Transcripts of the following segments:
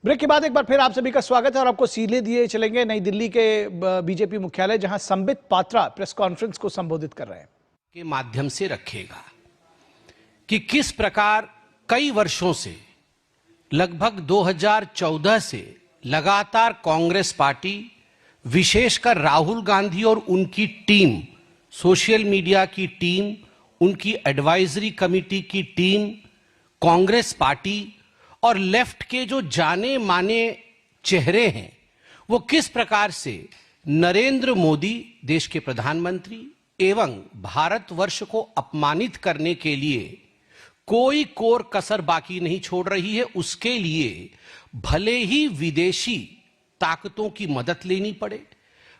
Break के बाद एक बार फिर आप सभी का स्वागत है और आपको सीधे दिए चलेंगे नई दिल्ली के बीजेपी मुख्यालय, जहां संबित पात्रा प्रेस कॉन्फ्रेंस को संबोधित कर रहे हैं। के माध्यम से रखेगा कि किस प्रकार कई वर्षों से, लगभग 2014 से लगातार कांग्रेस पार्टी, विशेषकर राहुल गांधी और उनकी टीम, सोशल मीडिया की टीम, उनकी एडवाइजरी कमेटी की टीम, कांग्रेस पार्टी और लेफ्ट के जो जाने माने चेहरे हैं, वो किस प्रकार से नरेंद्र मोदी, देश के प्रधानमंत्री, एवं भारतवर्ष को अपमानित करने के लिए कोई कोर कसर बाकी नहीं छोड़ रही है। उसके लिए भले ही विदेशी ताकतों की मदद लेनी पड़े,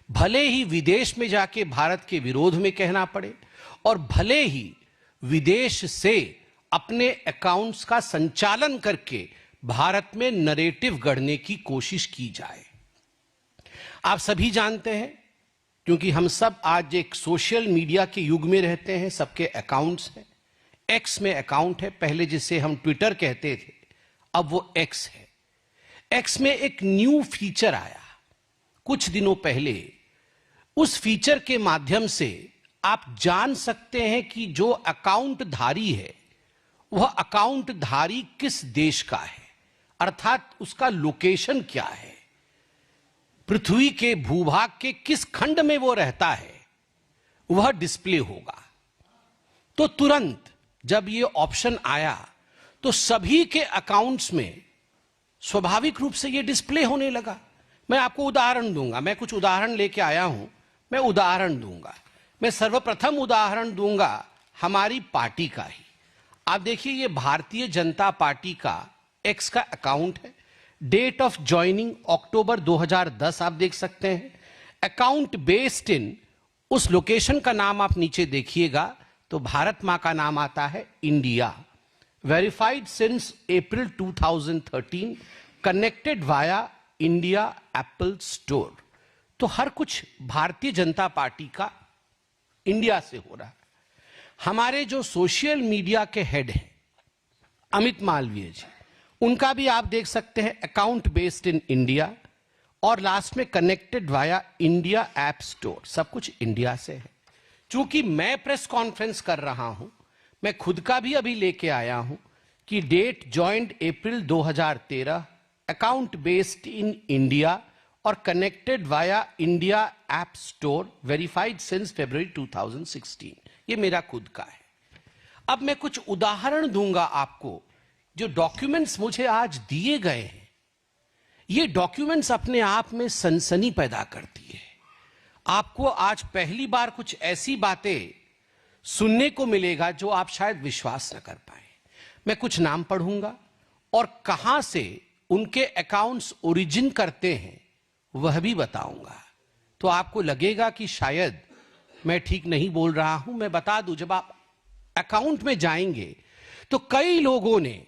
भले ही विदेश में जाके भारत के विरोध में कहना पड़े, और भले ही विदेश से अपने अकाउंट्स का संचालन करके भारत में नरेटिव गढ़ने की कोशिश की जाए। आप सभी जानते हैं, क्योंकि हम सब आज एक सोशल मीडिया के युग में रहते हैं, सबके अकाउंट्स हैं। एक्स में अकाउंट है, पहले जिसे हम ट्विटर कहते थे, अब वो एक्स है। एक्स में एक न्यू फीचर आया कुछ दिनों पहले। उस फीचर के माध्यम से आप जान सकते हैं कि जो अकाउंट धारी है वह अकाउंट धारी किस देश का है, अर्थात उसका लोकेशन क्या है, पृथ्वी के भूभाग के किस खंड में वो रहता है, वह डिस्प्ले होगा। तो तुरंत जब ये ऑप्शन आया तो सभी के अकाउंट्स में स्वाभाविक रूप से ये डिस्प्ले होने लगा। मैं आपको उदाहरण दूंगा, मैं कुछ उदाहरण लेके आया हूं, मैं उदाहरण दूंगा। मैं सर्वप्रथम उदाहरण दूंगा हमारी पार्टी का ही। आप देखिए, ये भारतीय जनता पार्टी का एक्स का अकाउंट है। डेट ऑफ ज्वाइनिंग अक्टूबर 2010 आप देख सकते हैं। अकाउंट बेस्ड इन, उस लोकेशन का नाम आप नीचे देखिएगा तो भारत मां का नाम आता है India. Verified since April 2013, connected via India Apple store. तो हर कुछ भारतीय जनता पार्टी का इंडिया से हो रहा है। हमारे जो सोशल मीडिया के हेड हैं अमित मालवीय जी, उनका भी आप देख सकते हैं अकाउंट बेस्ड इन इंडिया, और लास्ट में connected via India app store. सब कुछ इंडिया से है। चूंकि मैं प्रेस कॉन्फ्रेंस कर रहा हूं, मैं खुद का भी अभी लेके आया हूं कि date joined April 2013, account based in India और connected via India app store, verified since February 2016। ये मेरा खुद का है। अब मैं कुछ उदाहरण दूंगा आपको। जो डॉक्यूमेंट्स मुझे आज दिए गए हैं, ये डॉक्यूमेंट्स अपने आप में सनसनी पैदा करती है। आपको आज पहली बार कुछ ऐसी बातें सुनने को मिलेगा जो आप शायद विश्वास न कर पाए। मैं कुछ नाम पढ़ूंगा और कहां से उनके अकाउंट्स ओरिजिन करते हैं वह भी बताऊंगा। तो आपको लगेगा कि शायद मैं ठीक नहीं बोल रहा हूं। मैं बता दूं, जब आप अकाउंट में जाएंगे तो कई लोगों ने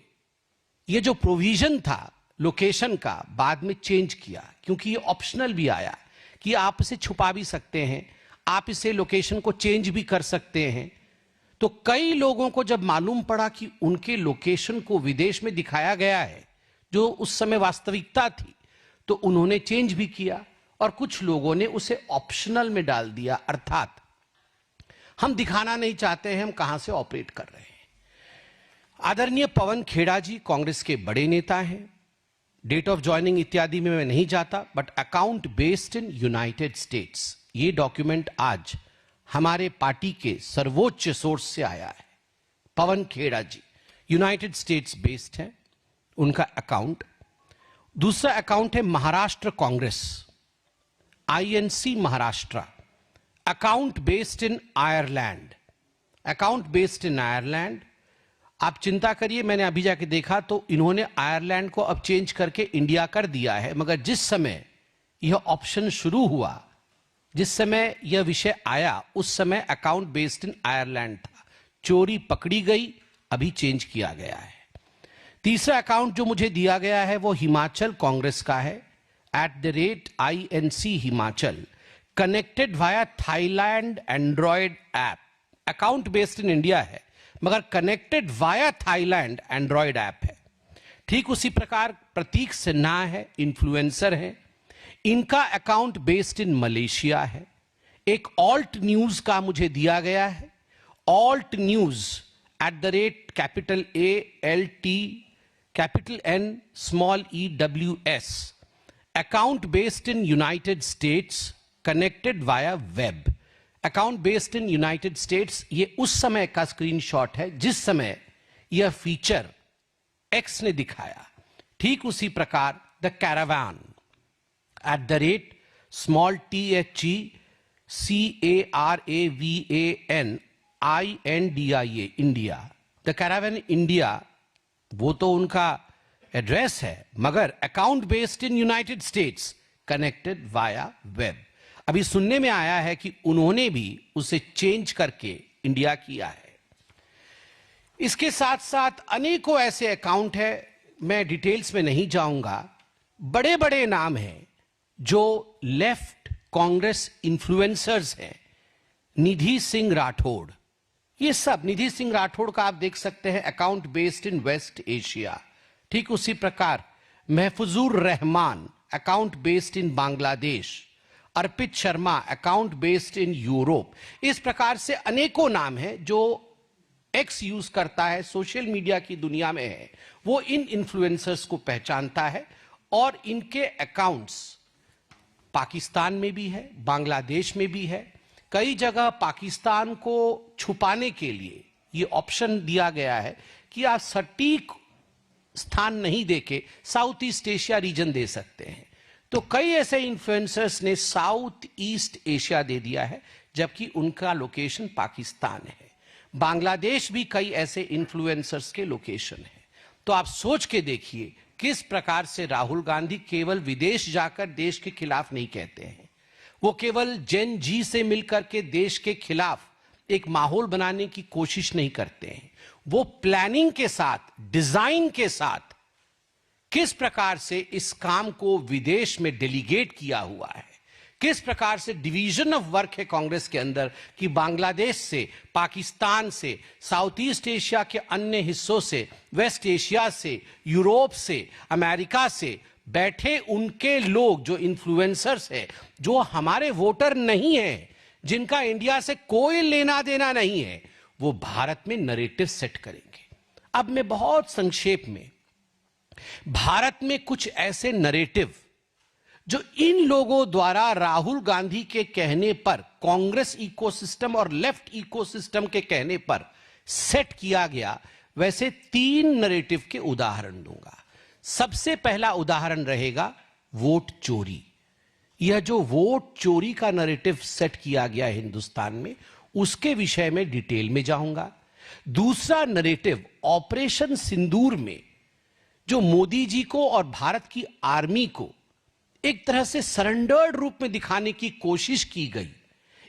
ये जो प्रोविजन था लोकेशन का बाद में चेंज किया, क्योंकि ये ऑप्शनल भी आया कि आप इसे छुपा भी सकते हैं, आप इसे लोकेशन को चेंज भी कर सकते हैं। तो कई लोगों को जब मालूम पड़ा कि उनके लोकेशन को विदेश में दिखाया गया है जो उस समय वास्तविकता थी, तो उन्होंने चेंज भी किया, और कुछ लोगों ने उसे ऑप्शनल में डाल दिया, अर्थात हम दिखाना नहीं चाहते हैं हम कहां से ऑपरेट कर रहे हैं। आदरणीय पवन खेड़ा जी कांग्रेस के बड़े नेता हैं। डेट ऑफ ज्वाइनिंग इत्यादि में मैं नहीं जाता, but account based in United states, ये डॉक्यूमेंट आज हमारे पार्टी के सर्वोच्च सोर्स से आया है। पवन खेड़ा जी यूनाइटेड स्टेट्स बेस्ड है उनका अकाउंट। दूसरा अकाउंट है Maharashtra Congress, INC Maharashtra, account based इन आयरलैंड, अकाउंट बेस्ड इन आयरलैंड। आप चिंता करिए, मैंने अभी जाके देखा तो इन्होंने आयरलैंड को अब चेंज करके इंडिया कर दिया है, मगर जिस समय यह ऑप्शन शुरू हुआ, जिस समय यह विषय आया, उस समय अकाउंट बेस्ड इन आयरलैंड था। चोरी पकड़ी गई, अभी चेंज किया गया है। तीसरा अकाउंट जो मुझे दिया गया है वो हिमाचल कांग्रेस का है, @INC Himachal, connected via Thailand Android app. Account based in India है मगर connected via Thailand Android app है। ठीक उसी प्रकार प्रतीक सिन्हा है, इन्फ्लुएंसर है, इनका अकाउंट बेस्ड इन मलेशिया है। एक ऑल्ट न्यूज का मुझे दिया गया है, alt news @capital ALT capital N small EWS, account based in United states, connected via web. Account based in United states, ये उस समय का स्क्रीनशॉट है जिस समय यह फीचर एक्स ने दिखाया। ठीक उसी प्रकार the caravan @small THECARAVAN India. The caravan India वो तो उनका एड्रेस है, मगर account based in United states, connected via web. अभी सुनने में आया है कि उन्होंने भी उसे चेंज करके इंडिया किया है। इसके साथ साथ अनेकों ऐसे अकाउंट है, मैं डिटेल्स में नहीं जाऊंगा। बड़े बड़े नाम हैं जो लेफ्ट कांग्रेस इन्फ्लुएंसर्स हैं। निधि सिंह राठौड़, ये सब निधि सिंह राठौड़ का आप देख सकते हैं account based in West Asia. ठीक उसी प्रकार Mahfuzur Rahman account based in Bangladesh, Arpit Sharma account based in Europe. इस प्रकार से अनेकों नाम हैं जो एक्स यूज करता है, सोशल मीडिया की दुनिया में है, वो इन इन्फ्लुएंसर्स को पहचानता है और इनके अकाउंट्स पाकिस्तान में भी है, बांग्लादेश में भी है। कई जगह पाकिस्तान को छुपाने के लिए ये ऑप्शन दिया गया है कि आप सटीक स्थान नहीं देके साउथ ईस्ट एशिया रीजन दे सकते हैं। तो कई ऐसे इन्फ्लुएंसर्स ने साउथ ईस्ट एशिया दे दिया है, जबकि उनका लोकेशन पाकिस्तान है। बांग्लादेश भी कई ऐसे इन्फ्लुएंसर्स के लोकेशन है। तो आप सोच के देखिए किस प्रकार से राहुल गांधी केवल विदेश जाकर देश के खिलाफ नहीं कहते हैं, वो केवल जेन जी से मिलकर के देश के खिलाफ एक माहौल बनाने की कोशिश नहीं करते हैं। वो प्लानिंग के साथ, डिजाइन के साथ किस प्रकार से इस काम को विदेश में डेलीगेट किया हुआ है, किस प्रकार से डिवीजन ऑफ वर्क है कांग्रेस के अंदर कि बांग्लादेश से, पाकिस्तान से, साउथ ईस्ट एशिया के अन्य हिस्सों से, वेस्ट एशिया से, यूरोप से, अमेरिका से बैठे उनके लोग जो इन्फ्लुएंसर्स है, जो हमारे वोटर नहीं है, जिनका इंडिया से कोई लेना देना नहीं है, वो भारत में नरेटिव सेट करेंगे। अब मैं बहुत संक्षेप में, भारत में कुछ ऐसे नरेटिव जो इन लोगों द्वारा राहुल गांधी के कहने पर, कांग्रेस इकोसिस्टम और लेफ्ट इकोसिस्टम के कहने पर सेट किया गया, वैसे 3 नरेटिव के उदाहरण दूंगा। सबसे पहला उदाहरण रहेगा वोट चोरी। यह जो वोट चोरी का नरेटिव सेट किया गया है हिंदुस्तान में, उसके विषय में डिटेल में जाऊंगा। दूसरा नरेटिव ऑपरेशन सिंदूर में जो मोदी जी को और भारत की आर्मी को एक तरह से सरेंडर्ड रूप में दिखाने की कोशिश की गई,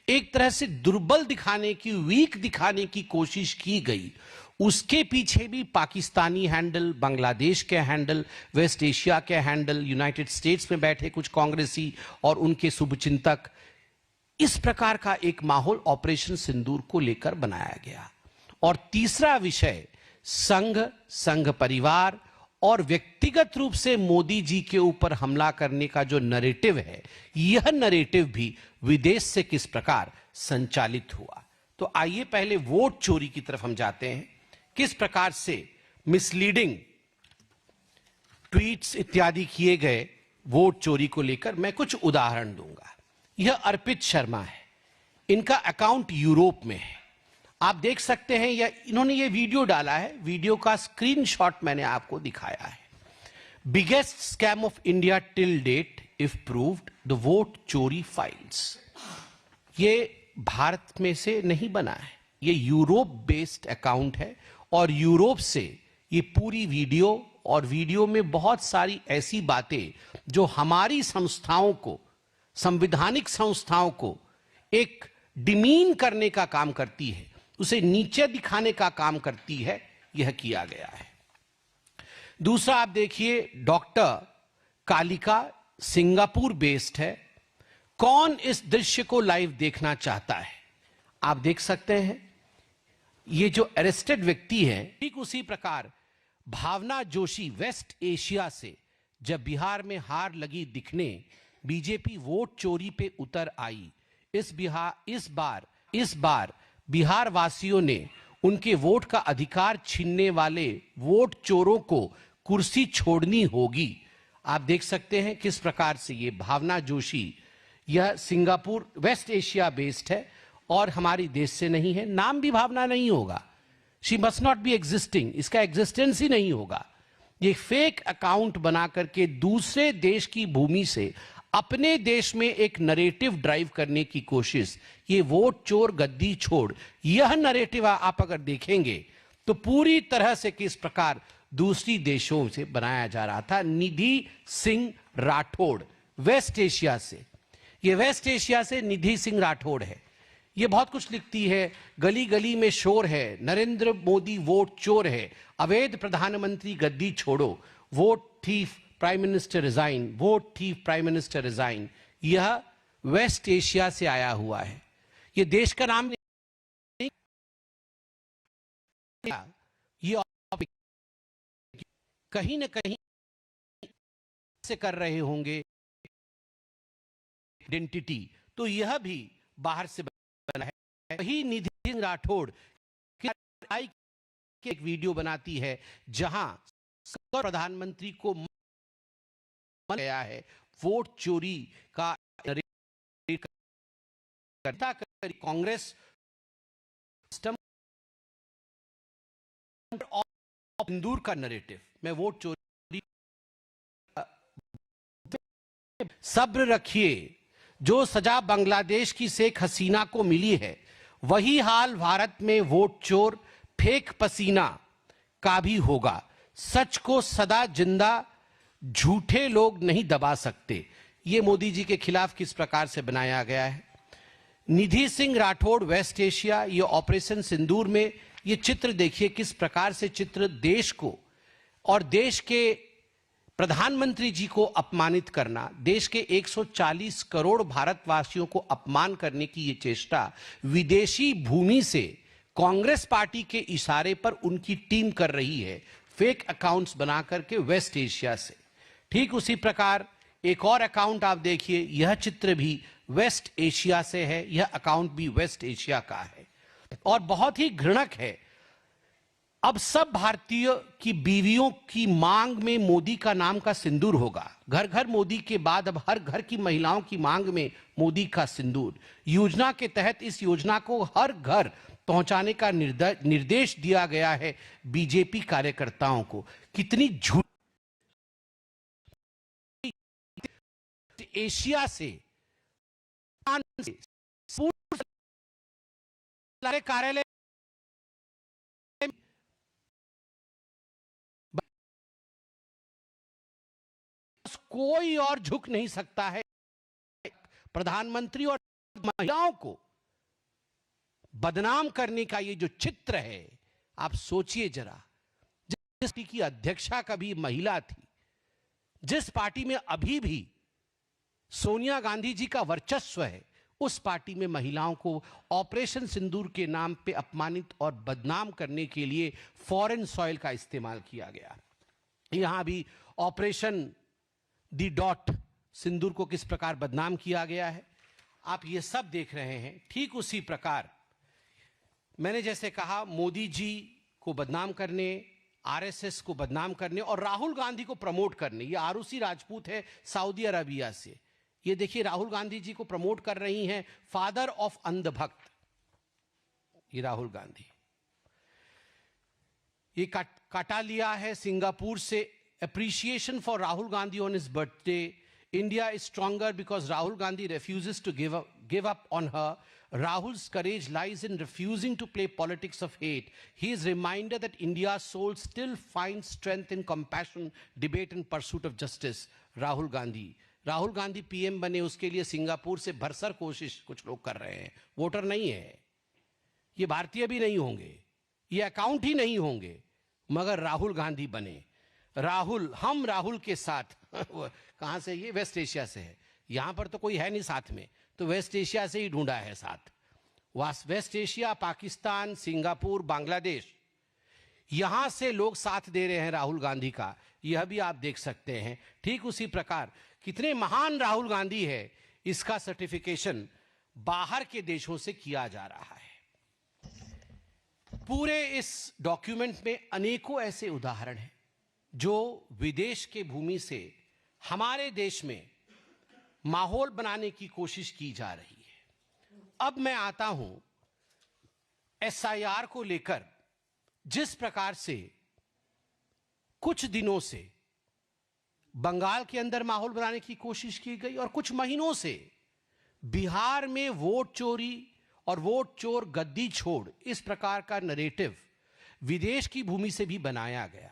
एक तरह से दुर्बल दिखाने की, वीक दिखाने की कोशिश की गई, उसके पीछे भी पाकिस्तानी हैंडल, बांग्लादेश के हैंडल, वेस्ट एशिया के हैंडल, यूनाइटेड स्टेट्स में बैठे कुछ कांग्रेसी और उनके शुभचिंतक, इस प्रकार का एक माहौल ऑपरेशन सिंदूर को लेकर बनाया गया। और तीसरा विषय संघ परिवार और व्यक्तिगत रूप से मोदी जी के ऊपर हमला करने का जो नरेटिव है, यह नरेटिव भी विदेश से किस प्रकार संचालित हुआ। तो आइए पहले वोट चोरी की तरफ हम जाते हैं। किस प्रकार से मिसलीडिंग ट्वीट्स इत्यादि किए गए वोट चोरी को लेकर, मैं कुछ उदाहरण दूंगा। यह अर्पित शर्मा है, इनका अकाउंट यूरोप में है। आप देख सकते हैं, इन्होंने ये वीडियो डाला है, वीडियो का स्क्रीनशॉट मैंने आपको दिखाया है। Biggest scam of India till date if proved, the vote चोरी फाइल्स। ये भारत में से नहीं बना है, ये यूरोप बेस्ड अकाउंट है और यूरोप से ये पूरी वीडियो, और वीडियो में बहुत सारी ऐसी बातें जो हमारी संस्थाओं को, संवैधानिक संस्थाओं को एक डिमीन करने का काम करती है, उसे नीचे दिखाने का काम करती है, यह किया गया है। दूसरा आप देखिए, डॉक्टर कालिका सिंगापुर बेस्ड है। कौन इस दृश्य को लाइव देखना चाहता है? आप देख सकते हैं, ये जो अरेस्टेड व्यक्ति है, ठीक उसी प्रकार भावना जोशी वेस्ट एशिया से जब बिहार में हार लगी दिखने, बीजेपी वोट चोरी पे उतर आई। इस बार बिहार वासियों ने उनके वोट का अधिकार छीनने वाले वोट चोरों को कुर्सी छोड़नी होगी। आप देख सकते हैं किस प्रकार से ये भावना जोशी, यह सिंगापुर वेस्ट एशिया बेस्ड है और हमारी देश से नहीं है। नाम भी भावना नहीं होगा, she must not be existing, इसका एग्जिस्टेंस ही नहीं होगा। ये फेक अकाउंट बना करके दूसरे देश की भूमि से अपने देश में एक नरेटिव ड्राइव करने की कोशिश, ये वोट चोर गद्दी छोड़, यह नरेटिव आप अगर देखेंगे तो पूरी तरह से किस प्रकार दूसरी देशों से बनाया जा रहा था। निधि सिंह राठौड़ वेस्ट एशिया से, ये वेस्ट एशिया से निधि सिंह राठौड़ है। ये बहुत कुछ लिखती है, गली गली में शोर है, नरेंद्र मोदी वोट चोर है, अवैध प्रधानमंत्री गद्दी छोड़ो, vote thief prime minister resign, vote thief prime minister resign. यह वेस्ट एशिया से आया हुआ है, ये देश का नाम नहीं, ये कहीं ना कहीं से कर रहे होंगे आइडेंटिटी, तो यह भी बाहर से बना है। वही निधि सिंह राठौड़ एक वीडियो बनाती है जहां प्रधानमंत्री को गया है वोट चोरी का कांग्रेस सिंदूर का नरेटिव में वोट चोरी। सब्र रखिए, जो सजा बांग्लादेश की शेख हसीना को मिली है वही हाल भारत में वोट चोर फेक पसीना का भी होगा। सच को सदा जिंदा झूठे लोग नहीं दबा सकते। ये मोदी जी के खिलाफ किस प्रकार से बनाया गया है। निधि सिंह राठौड़ वेस्ट एशिया, ये ऑपरेशन सिंदूर में ये चित्र देखिए किस प्रकार से चित्र देश को और देश के प्रधानमंत्री जी को अपमानित करना, देश के 140 करोड़ भारतवासियों को अपमान करने की ये चेष्टा विदेशी भूमि से कांग्रेस पार्टी के इशारे पर उनकी टीम कर रही है, फेक अकाउंट्स बना करके वेस्ट एशिया से। ठीक उसी प्रकार एक और अकाउंट आप देखिए, यह चित्र भी वेस्ट एशिया से है, यह अकाउंट भी वेस्ट एशिया का है और बहुत ही घृणक है। अब सब भारतीय की बीवियों की मांग में मोदी का नाम का सिंदूर होगा। घर घर मोदी के बाद अब हर घर की महिलाओं की मांग में मोदी का सिंदूर। योजना के तहत इस योजना को हर घर पहुंचाने का निर्देश दिया गया है बीजेपी कार्यकर्ताओं को। कितनी झूठ एशिया से कार्यालय कोई और झुक नहीं सकता है। प्रधानमंत्री और महिलाओं को बदनाम करने का ये जो चित्र है, आप सोचिए जरा। जिस पार्टी की अध्यक्षा कभी महिला थी, जिस पार्टी में अभी भी सोनिया गांधी जी का वर्चस्व है, उस पार्टी में महिलाओं को ऑपरेशन सिंदूर के नाम पे अपमानित और बदनाम करने के लिए फॉरेन सॉइल का इस्तेमाल किया गया। यहां भी ऑपरेशन दी डॉट सिंदूर को किस प्रकार बदनाम किया गया है, आप ये सब देख रहे हैं। ठीक उसी प्रकार मैंने जैसे कहा, मोदी जी को बदनाम करने, आरएसएस को बदनाम करने और राहुल गांधी को प्रमोट करने। ये आरुषि राजपूत है सऊदी अरबिया से, ये देखिए राहुल गांधी जी को प्रमोट कर रही हैं, फादर ऑफ अंधभक्त, ये राहुल गांधी। ये काटा लिया है सिंगापुर से, appreciation for Rahul Gandhi on his birthday. India is stronger because Rahul Gandhi refuses to give up on her. Rahul's courage lies in refusing to play politics of hate. He is reminded that India's soul still finds strength in compassion, debate and pursuit of justice. Rahul Gandhi. Rahul Gandhi PM बने, उसके लिए Singapore से भरसक कोशिश कुछ लोग कर रहे हैं। वोटर नहीं है, ये भारतीय भी नहीं होंगे, ये अकाउंट ही नहीं होंगे, मगर राहुल गांधी बने। राहुल, हम राहुल के साथ कहां से, ये वेस्ट एशिया से है, यहां पर तो कोई है नहीं साथ में, तो वेस्ट एशिया से ही ढूंढा है साथ। West Asia, Pakistan, Singapore, Bangladesh, यहां से लोग साथ दे रहे हैं राहुल गांधी का, यह भी आप देख सकते हैं। ठीक उसी प्रकार कितने महान राहुल गांधी है, इसका सर्टिफिकेशन बाहर के देशों से किया जा रहा है। पूरे इस डॉक्यूमेंट में अनेकों ऐसे उदाहरण हैं जो विदेश के भूमि से हमारे देश में माहौल बनाने की कोशिश की जा रही है। अब मैं आता हूं एसआईआर को लेकर। जिस प्रकार से कुछ दिनों से बंगाल के अंदर माहौल बनाने की कोशिश की गई और कुछ महीनों से बिहार में वोट चोरी और वोट चोर गद्दी छोड़, इस प्रकार का नरेटिव विदेश की भूमि से भी बनाया गया।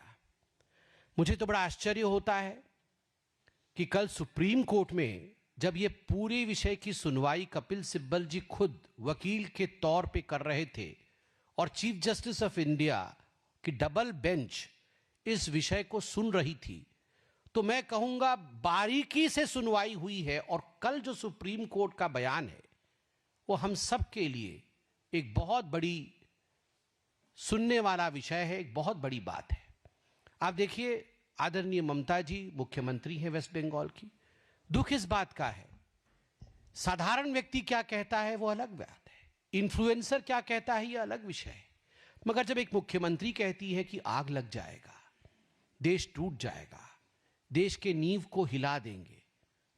मुझे तो बड़ा आश्चर्य होता है कि कल सुप्रीम कोर्ट में जब ये पूरे विषय की सुनवाई कपिल सिब्बल जी खुद वकील के तौर पे कर रहे थे और चीफ जस्टिस ऑफ इंडिया की डबल बेंच इस विषय को सुन रही थी, तो मैं कहूंगा बारीकी से सुनवाई हुई है। और कल जो सुप्रीम कोर्ट का बयान है वो हम सब के लिए एक बहुत बड़ी सुनने वाला विषय है, एक बहुत बड़ी बात है। आप देखिए, आदरणीय ममता जी मुख्यमंत्री हैं वेस्ट बंगाल की। दुख इस बात का है, साधारण व्यक्ति क्या कहता है वो अलग बात है, इन्फ्लुएंसर क्या कहता है ये अलग विषय है, मगर जब एक मुख्यमंत्री कहती है कि आग लग जाएगा, देश टूट जाएगा, देश के नींव को हिला देंगे,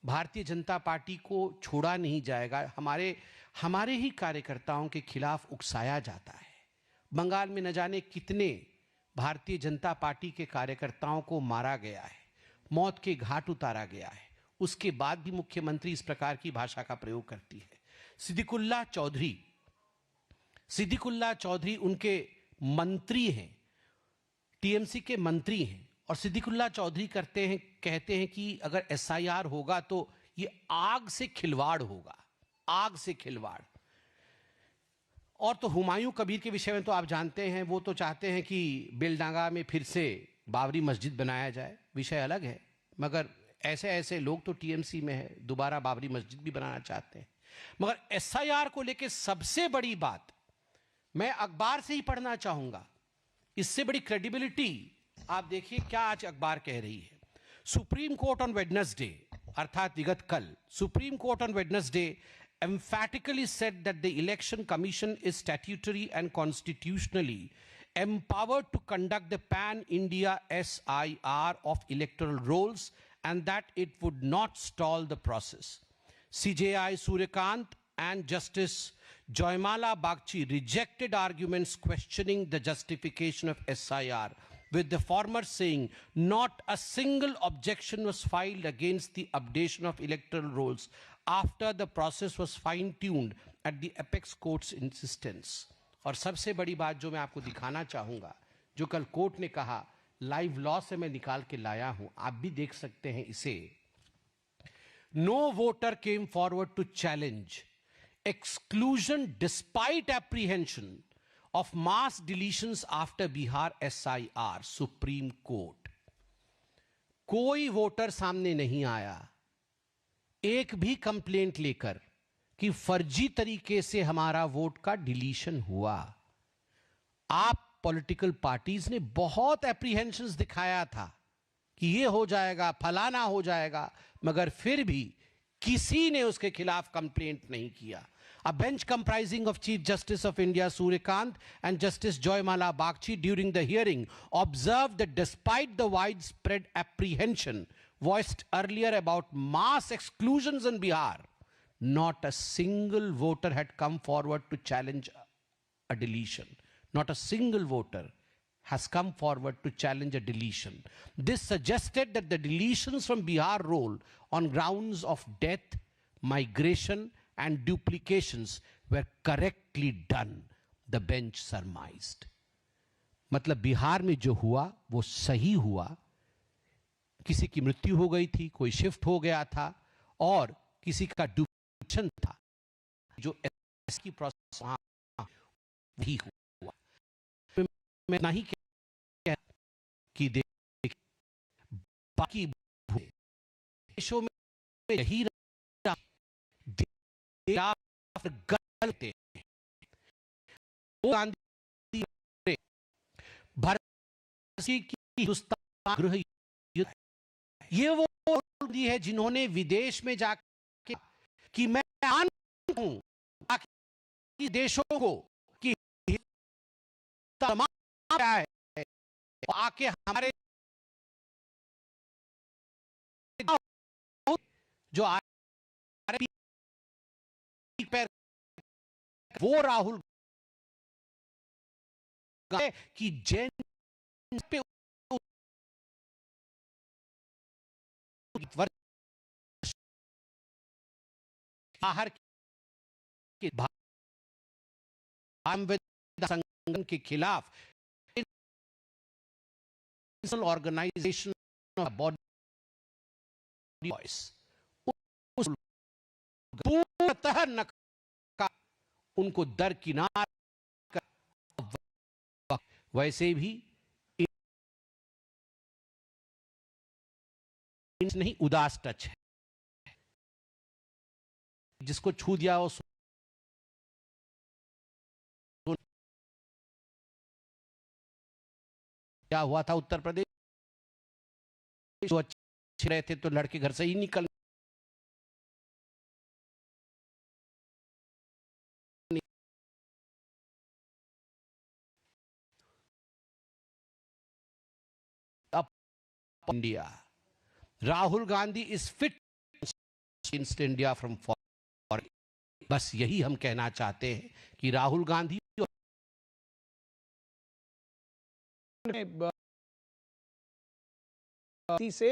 भारतीय जनता पार्टी को छोड़ा नहीं जाएगा, हमारे ही कार्यकर्ताओं के खिलाफ उकसाया जाता है। बंगाल में न जाने कितने भारतीय जनता पार्टी के कार्यकर्ताओं को मारा गया है, मौत के घाट उतारा गया है, उसके बाद भी मुख्यमंत्री इस प्रकार की भाषा का प्रयोग करती है। सिद्दीकुल्ला चौधरी उनके मंत्री हैं, टीएमसी के मंत्री हैं, और सिद्दीकुल्ला चौधरी कहते हैं कि अगर एसआईआर होगा तो ये आग से खिलवाड़ होगा, आग से खिलवाड़। और तो हुमायूं कबीर के विषय में तो आप जानते हैं, वो तो चाहते हैं कि बेलडांगा में फिर से बाबरी मस्जिद बनाया जाए, विषय अलग है, मगर ऐसे लोग तो टीएमसी में है, दोबारा बाबरी मस्जिद भी बनाना चाहते हैं। मगर एसआईआर को लेकर सबसे बड़ी बात मैं अखबार से ही पढ़ना चाहूंगा, इससे बड़ी क्रेडिबिलिटी आप देखिए क्या आज अखबार कह रही है। सुप्रीम कोर्ट ऑन वेडनेसडे, अर्थात विगत कल, supreme court on Wednesday emphatically said that the election commission is statutory and constitutionally empowered to conduct the pan-India SIR of electoral rolls and that it would not stall the process. CJI Suryakant and Justice Joymala Bagchi rejected arguments questioning the justification of SIR, with the former saying not a single objection was filed against the updation of electoral rolls after the process was fine-tuned at the apex court's insistence. और सबसे बड़ी बात जो मैं आपको दिखाना चाहूंगा, जो कल कोर्ट ने कहा, लाइव लॉ से मैं निकाल के लाया हूं, आप भी देख सकते हैं इसे। No voter came forward to challenge exclusion despite apprehension of mass deletions after Bihar SIR, Supreme Court. कोई वोटर सामने नहीं आया एक भी कंप्लेंट लेकर कि फर्जी तरीके से हमारा वोट का डिलीशन हुआ। आप पॉलिटिकल पार्टीज ने बहुत एप्रीहेंशंस दिखाया था कि ये हो जाएगा, फलाना हो जाएगा, मगर फिर भी किसी ने उसके खिलाफ कंप्लेंट नहीं किया। A bench comprising of Chief Justice of India Suryakant and Justice Joymala Bagchi during the hearing observed that despite the widespread apprehension voiced earlier about mass exclusions in Bihar, not a single voter had come forward to challenge a deletion. Not a single voter has come forward to challenge a deletion. This suggested that the deletions from Bihar roll on grounds of death, migration, and duplications were correctly done, the bench surmised. मतलब बिहार में जो हुआ वो सही हुआ, किसी की मृत्यु हो गई थी, कोई शिफ्ट हो गया था और किसी का डुप्लीकेशन था, जो की प्रोसेस वहां भी हुआ। मैं नहीं कह कि बाकी देशों में यही गलत भारत की हिंदुस्तान गृह युद्ध, ये वो मोदी है जिन्होंने विदेश में जाके कि मैं हूं बाकी देशों को कि तमाम क्या है आके हमारे जो पैर वो राहुल कि जैन पे बाहर के संगठन के खिलाफ ऑर्गेनाइजेशन बॉडी वॉइस पूर्णतः नकार उनको दरकिनार कर, वैसे भी नहीं उदास टच है, जिसको छू दिया वो क्या हुआ था उत्तर प्रदेश, जो अच्छे रहे थे तो लड़के घर से ही निकल India. Rahul Gandhi is fit against India from foreign. बस यही हम कहना चाहते हैं कि राहुल गांधी से